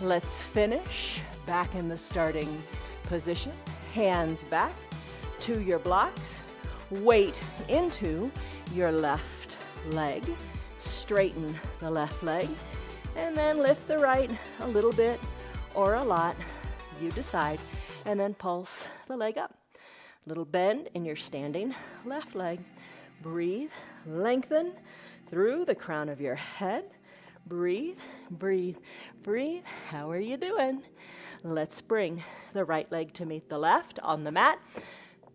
B: Let's finish back in the starting position. Hands back to your blocks. Weight into your left leg. Straighten the left leg. And then lift the right a little bit or a lot. You decide. And then pulse the leg up. Little bend in your standing left leg. Breathe. Lengthen through the crown of your head. Breathe, breathe, breathe. How are you doing? Let's bring the right leg to meet the left on the mat.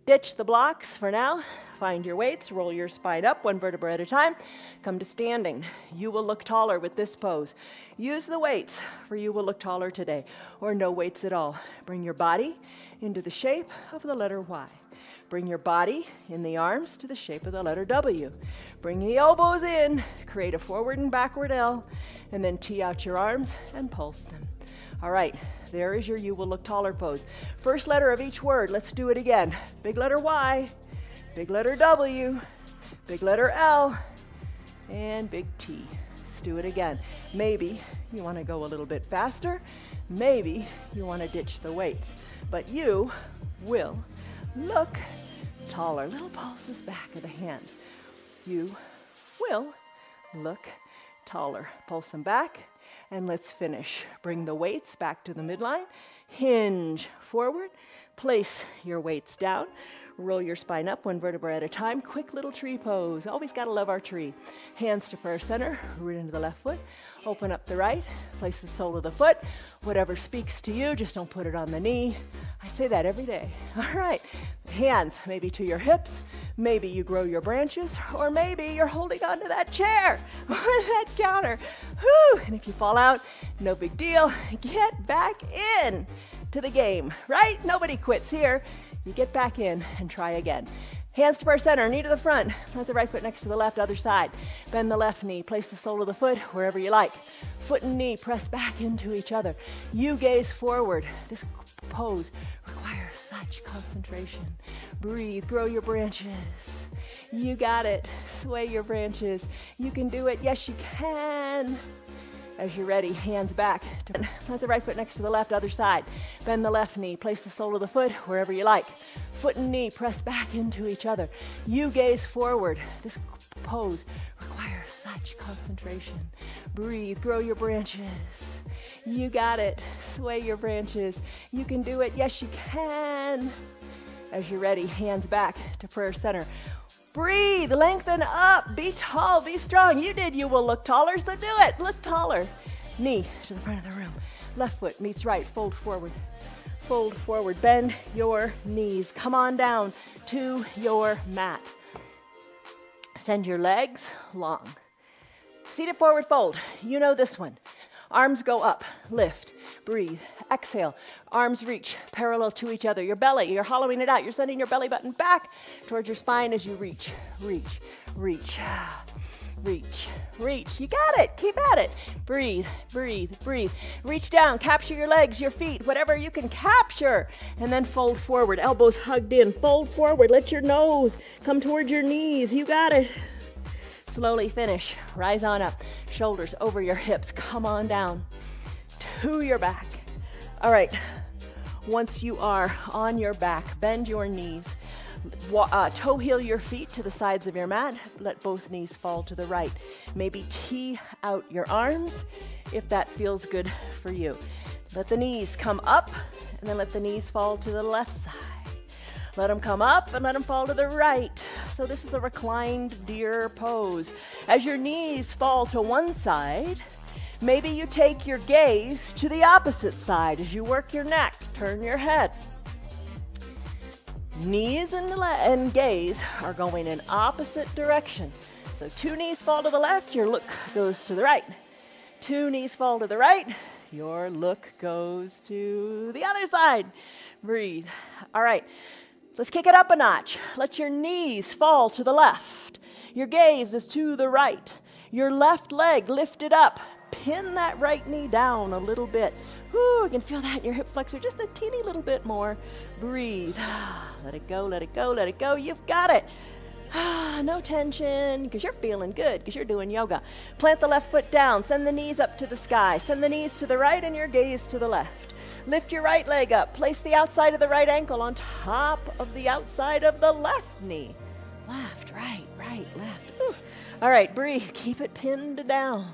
B: Ditch the blocks for now. Find your weights. Roll your spine up 1 vertebra at a time. Come to standing. You will look taller with this pose. Use the weights for you will look taller today, or no weights at all. Bring your body into the shape of the letter Y. Bring your body in the arms to the shape of the letter W. Bring the elbows in, create a forward and backward L, and then tee out your arms and pulse them. All right, there is your you will look taller pose. First letter of each word, let's do it again. Big letter Y, big letter W, big letter L, and big T. Let's do it again. Maybe you want to go a little bit faster. Maybe you want to ditch the weights, but you will look taller. Little pulses back of the hands. You will look taller. Pulse them back, and let's finish. Bring the weights back to the midline. Hinge forward. Place your weights down. Roll your spine up 1 vertebra at a time. Quick little tree pose. Always gotta love our tree. Hands to prayer center. Root into the left foot. Open up the right. Place the sole of the foot. Whatever speaks to you, just don't put it on the knee. I say that every day. All right. Hands maybe to your hips. Maybe you grow your branches, or maybe you're holding onto that chair or that counter. Whew. And if you fall out, no big deal. Get back in to the game, right? Nobody quits here. You get back in and try again. Hands to prayer center, knee to the front. Plant the right foot next to the left, other side. Bend the left knee, place the sole of the foot wherever you like. Foot and knee press back into each other. You gaze forward. This pose requires such concentration. Breathe, grow your branches. You got it. Sway your branches. You can do it. Yes, you can.
A: As you're ready, hands back. Plant the right foot next to the left, other side. Bend the left knee. Place the sole of the foot wherever you like. Foot and knee press back into each other. You gaze forward. This pose requires such concentration. Breathe. Grow your branches. You got it. Sway your branches. You can do it. Yes, you can. As you're ready, hands back to prayer center. Breathe, lengthen up, be tall, be strong. You did, you will look taller, so do it. Look taller. Knee to the front of the room. Left foot meets right, fold forward. Fold forward, bend your knees. Come on down to your mat. Send your legs long. Seated forward fold. You know this one. Arms go up, lift, breathe, exhale. Arms reach parallel to each other. Your belly, you're hollowing it out. You're sending your belly button back towards your spine as you reach, reach, reach, reach, reach. You got it. Keep at it. Breathe, breathe, breathe. Reach down, capture your legs, your feet, whatever you can capture. And then fold forward, elbows hugged in. Fold forward, let your nose come towards your knees. You got it. Slowly finish. Rise on up. Shoulders over your hips. Come on down to your back. All right. Once you are on your back, bend your knees. Toe heel your feet to the sides of your mat. Let both knees fall to the right. Maybe tee out your arms if that feels good for you. Let the knees come up and then let the knees fall to the left side. Let them come up and let them fall to the right. So this is a reclined deer pose. As your knees fall to one side, maybe you take your gaze to the opposite side as you work your neck. Turn your head. Knees and gaze are going in opposite direction. So two knees fall to the left, your look goes to the right. Two knees fall to the right, your look goes to the other side. Breathe. All right. Let's kick it up a notch. Let your knees fall to the left. Your gaze is to the right. Your left leg lifted up. Pin that right knee down a little bit. Whoo, you can feel that in your hip flexor just a teeny little bit more. Breathe. Let it go, let it go, let it go. You've got it. No tension, because you're feeling good, because you're doing yoga. Plant the left foot down. Send the knees up to the sky. Send the knees to the right and your gaze to the left. Lift your right leg up. Place the outside of the right ankle on top of the outside of the left knee. Left, right, right, left. Ooh. All right, breathe. Keep it pinned down.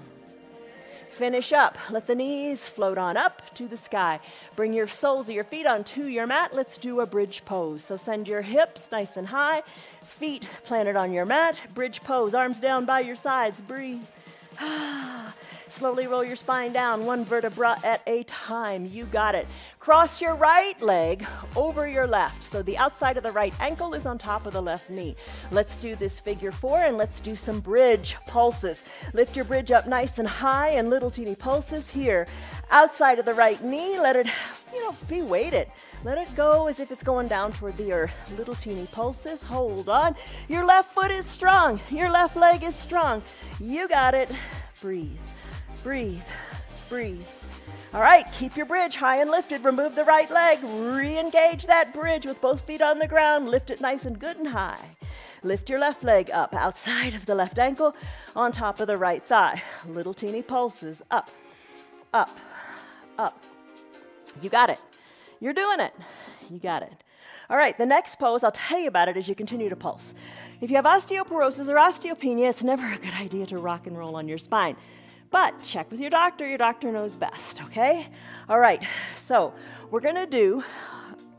A: Finish up. Let the knees float on up to the sky. Bring your soles of your feet onto your mat. Let's do a bridge pose. So send your hips nice and high. Feet planted on your mat. Bridge pose. Arms down by your sides. Breathe. Slowly roll your spine down, one vertebra at a time. You got it. Cross your right leg over your left. So the outside of the right ankle is on top of the left knee. Let's do this figure four and let's do some bridge pulses. Lift your bridge up nice and high and little teeny pulses here. Outside of the right knee, let it, be weighted. Let it go as if it's going down toward the earth. Little teeny pulses. Hold on. Your left foot is strong. Your left leg is strong. You got it. Breathe. Breathe, breathe. All right, keep your bridge high and lifted. Remove the right leg. Re-engage that bridge with both feet on the ground. Lift it nice and good and high. Lift your left leg up outside of the left ankle on top of the right thigh. Little teeny pulses. Up, up, up. You got it. You're doing it. You got it. All right, the next pose, I'll tell you about it as you continue to pulse. If you have osteoporosis or osteopenia, it's never a good idea to rock and roll on your spine. But check with your doctor knows best, okay? All right, so we're gonna do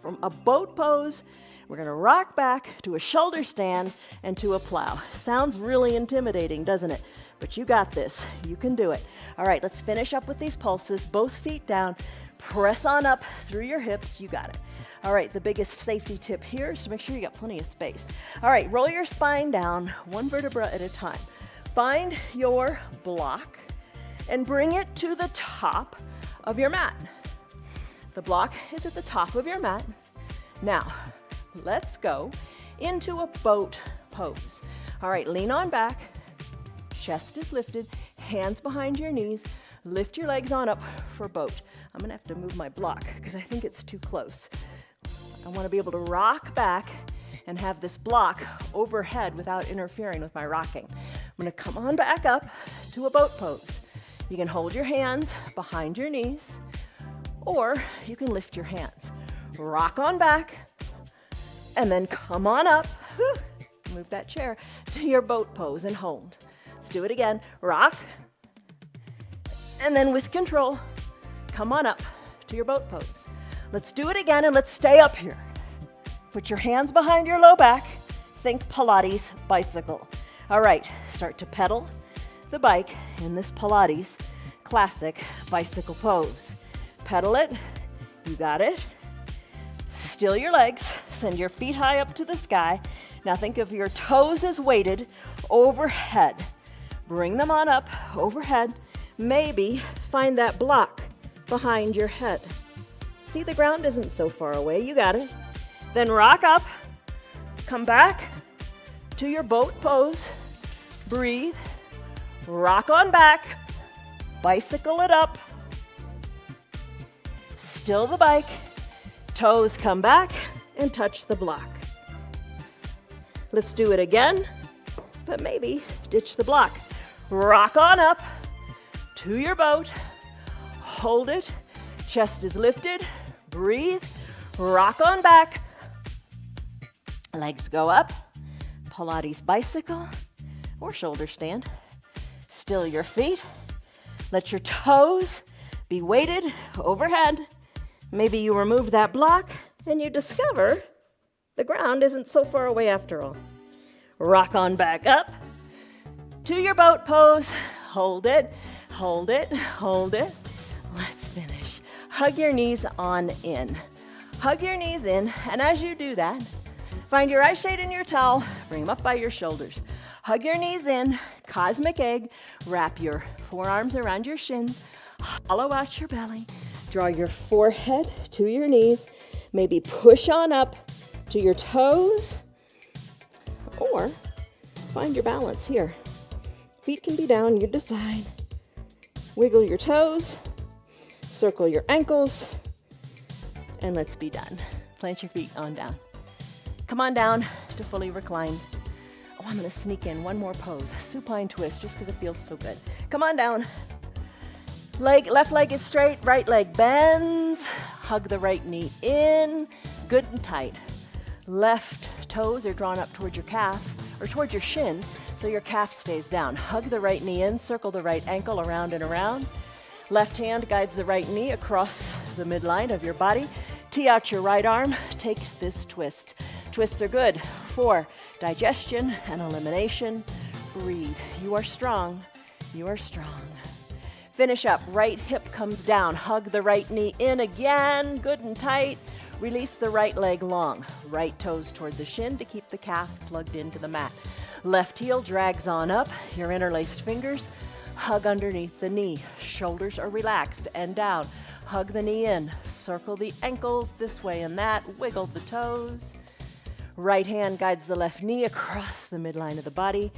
A: from a boat pose, we're gonna rock back to a shoulder stand and to a plow. Sounds really intimidating, doesn't it? But you got this, you can do it. All right, let's finish up with these pulses, both feet down, press on up through your hips, you got it. All right, the biggest safety tip here is to make sure you got plenty of space. All right, roll your spine down, one vertebra at a time. Find your block and bring it to the top of your mat. The block is at the top of your mat. Now, let's go into a boat pose. All right, lean on back, chest is lifted, hands behind your knees, lift your legs on up for boat. I'm gonna have to move my block because I think it's too close. I wanna be able to rock back and have this block overhead without interfering with my rocking. I'm gonna come on back up to a boat pose. You can hold your hands behind your knees, or you can lift your hands. Rock on back, and then come on up. Whew. Move that chair to your boat pose and hold. Let's do it again. Rock, and then with control, come on up to your boat pose. Let's do it again, and let's stay up here. Put your hands behind your low back. Think Pilates bicycle. All right, start to pedal the bike in this Pilates classic bicycle pose. Pedal it, you got it. Still your legs, send your feet high up to the sky. Now think of your toes as weighted overhead. Bring them on up overhead. Maybe find that block behind your head. See, the ground isn't so far away, you got it. Then rock up, come back to your boat pose. Breathe, rock on back, bicycle it up. Still the bike, toes come back and touch the block. Let's do it again, but maybe ditch the block. Rock on up to your boat, hold it, chest is lifted, breathe, rock on back, legs go up, Pilates bicycle or shoulder stand. Still your feet, let your toes be weighted overhead. Maybe you remove that block and you discover the ground isn't so far away after all. Rock on back up to your boat pose. Hold it, hold it, hold it. Let's finish. Hug your knees on in. Hug your knees in, and as you do that, find your eye shade in your towel, bring them up by your shoulders. Hug your knees in, cosmic egg, wrap your forearms around your shins, hollow out your belly, draw your forehead to your knees, maybe push on up to your toes, or find your balance here. Feet can be down, you decide. Wiggle your toes, circle your ankles, and let's be done. Plant your feet on down. Come on down to fully reclined. Oh, I'm gonna sneak in one more pose, supine twist, just because it feels so good. Come on down. Left leg is straight, right leg bends. Hug the right knee in, good and tight. Left toes are drawn up towards your calf, or towards your shin, so your calf stays down. Hug the right knee in, circle the right ankle around and around. Left hand guides the right knee across the midline of your body. Tee out your right arm, take this twist. Twists are good for digestion and elimination. Breathe. You are strong. You are strong. Finish up. Right hip comes down. Hug the right knee in again, good and tight. Release the right leg long. Right toes toward the shin to keep the calf plugged into the mat. Left heel drags on up. Your interlaced fingers hug underneath the knee. Shoulders are relaxed and down. Hug the knee in. Circle the ankles this way and that. Wiggle the toes. Right hand guides the left knee across the midline of the body.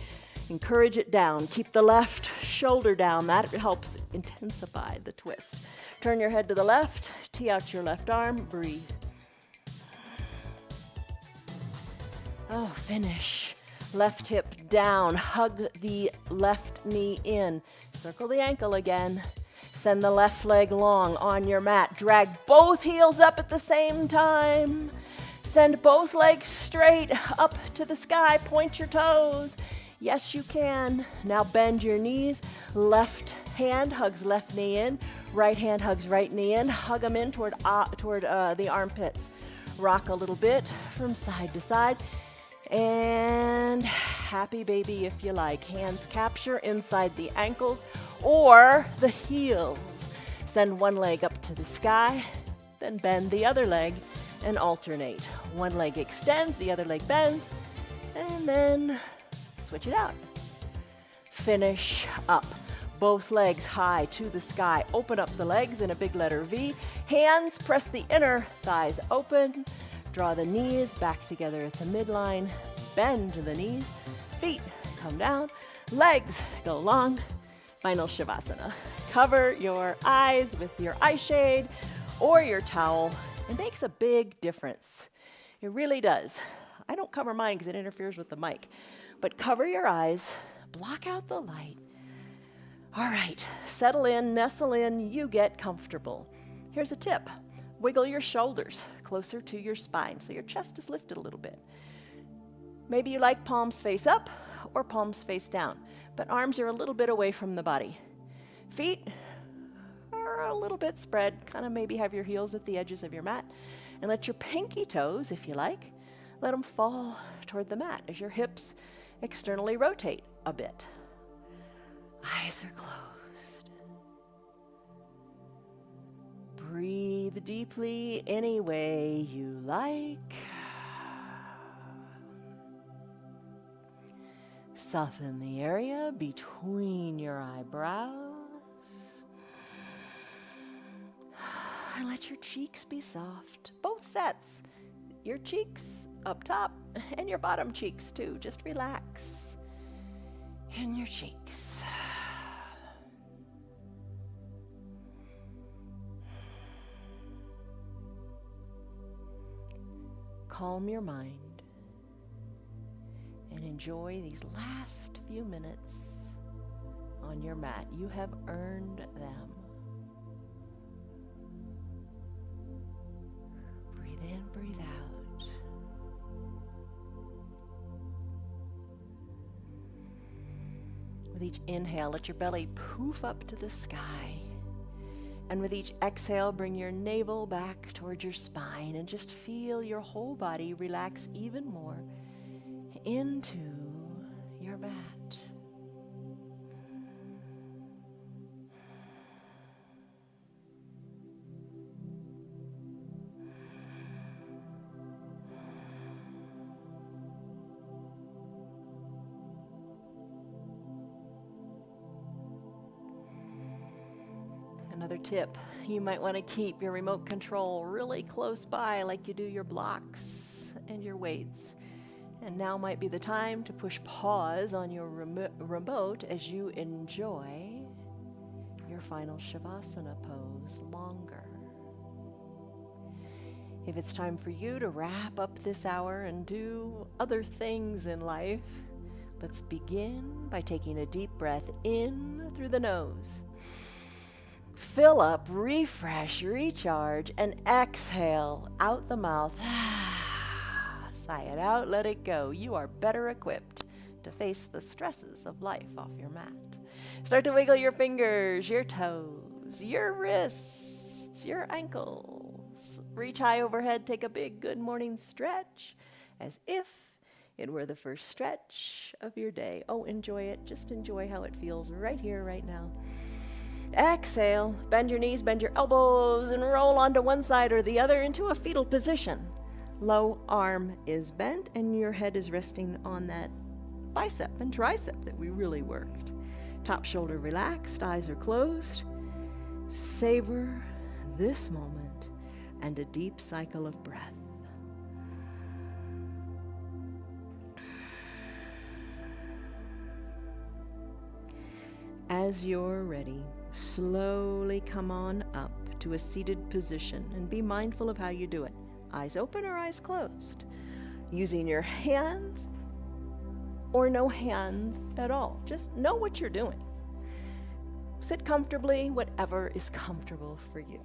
A: Encourage it down. Keep the left shoulder down. That helps intensify the twist. Turn your head to the left. Tee out your left arm. Breathe. Oh, finish. Left hip down. Hug the left knee in. Circle the ankle again. Send the left leg long on your mat. Drag both heels up at the same time. Send both legs straight up to the sky. Point your toes. Yes, you can. Now bend your knees. Left hand hugs left knee in. Right hand hugs right knee in. Hug them in toward the armpits. Rock a little bit from side to side. And happy baby if you like. Hands capture inside the ankles or the heels. Send one leg up to the sky, then bend the other leg and alternate. One leg extends, the other leg bends, and then switch it out. Finish up. Both legs high to the sky. Open up the legs in a big letter V. Hands press the inner thighs open. Draw the knees back together at the midline. Bend the knees. Feet come down. Legs go long. Final Shavasana. Cover your eyes with your eye shade or your towel. It makes a big difference. It really does. I don't cover mine because it interferes with the mic. But cover your eyes. Block out the light.
B: All right, settle in, nestle in, you get comfortable. Here's a tip. Wiggle your shoulders closer to your spine so your chest is lifted a little bit. Maybe you like palms face up or palms face down, but arms are a little bit away from the body. Feet are a little bit spread, kind of maybe have your heels at the edges of your mat, and let your pinky toes, if you like, let them fall toward the mat as your hips externally rotate a bit. Eyes are closed. Breathe deeply any way you like. Soften the area between your eyebrows. And let your cheeks be soft. Both sets. Your cheeks up top and your bottom cheeks too. Just relax in your cheeks. Calm your mind and enjoy these last few minutes on your mat. You have earned them. Breathe in, breathe out. With each inhale, let your belly poof up to the sky. And with each exhale, bring your navel back towards your spine and just feel your whole body relax even more into your mat. Another tip, you might want to keep your remote control really close by like you do your blocks and your weights. And now might be the time to push pause on your remote as you enjoy your final Shavasana pose longer. If it's time for you to wrap up this hour and do other things in life, let's begin by taking a deep breath in through the nose. Fill up, refresh, recharge, and exhale out the mouth. Sigh it out, let it go. You are better equipped to face the stresses of life off your mat. Start to wiggle your fingers, your toes, your wrists, your ankles. Reach high overhead, take a big good morning stretch as if it were the first stretch of your day. Oh, enjoy it. Just enjoy how it feels right here, right now. Exhale, bend your knees, bend your elbows, and roll onto one side or the other into a fetal position. Low arm is bent and your head is resting on that bicep and tricep that we really worked. Top shoulder relaxed, eyes are closed. Savor this moment and a deep cycle of breath. As you're ready, slowly come on up to a seated position and be mindful of how you do it. Eyes open or eyes closed. Using your hands or no hands at all. Just know what you're doing. Sit comfortably, whatever is comfortable for you.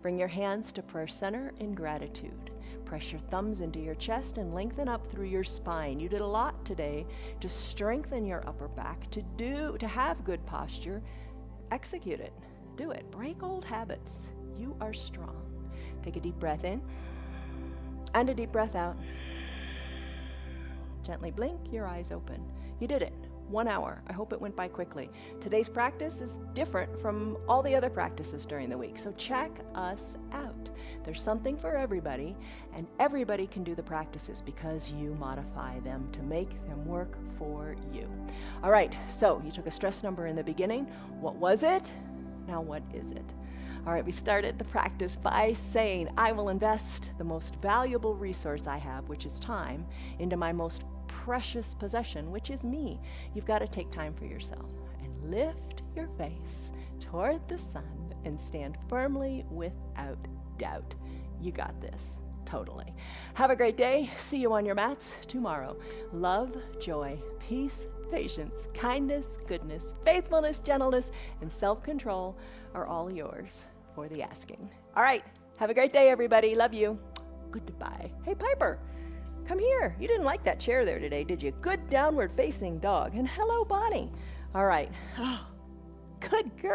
B: Bring your hands to prayer center in gratitude. Press your thumbs into your chest and lengthen up through your spine. You did a lot today to strengthen your upper back, to have good posture. Execute it. Do it. Break old habits. You are strong. Take a deep breath in and a deep breath out. Gently blink, your eyes open. You did it. 1 hour. I hope it went by quickly. Today's practice is different from all the other practices during the week, so check us out. There's something for everybody, and everybody can do the practices because you modify them to make them work for you. All right, so you took a stress number in the beginning. What was it? Now what is it? All right, we started the practice by saying, I will invest the most valuable resource I have, which is time, into my most precious possession, which is me. You've got to take time for yourself and lift your face toward the sun and stand firmly without doubt. You got this.
A: Totally. Have a great day. See you on your mats tomorrow. Love, joy, peace, patience, kindness, goodness, faithfulness, gentleness, and self-control are all yours for the asking. All right. Have a great day, everybody. Love you. Goodbye. Hey, Piper, come here. You didn't like that chair there today, did you? Good downward facing dog. And hello, Bonnie. All right. Oh, good girl.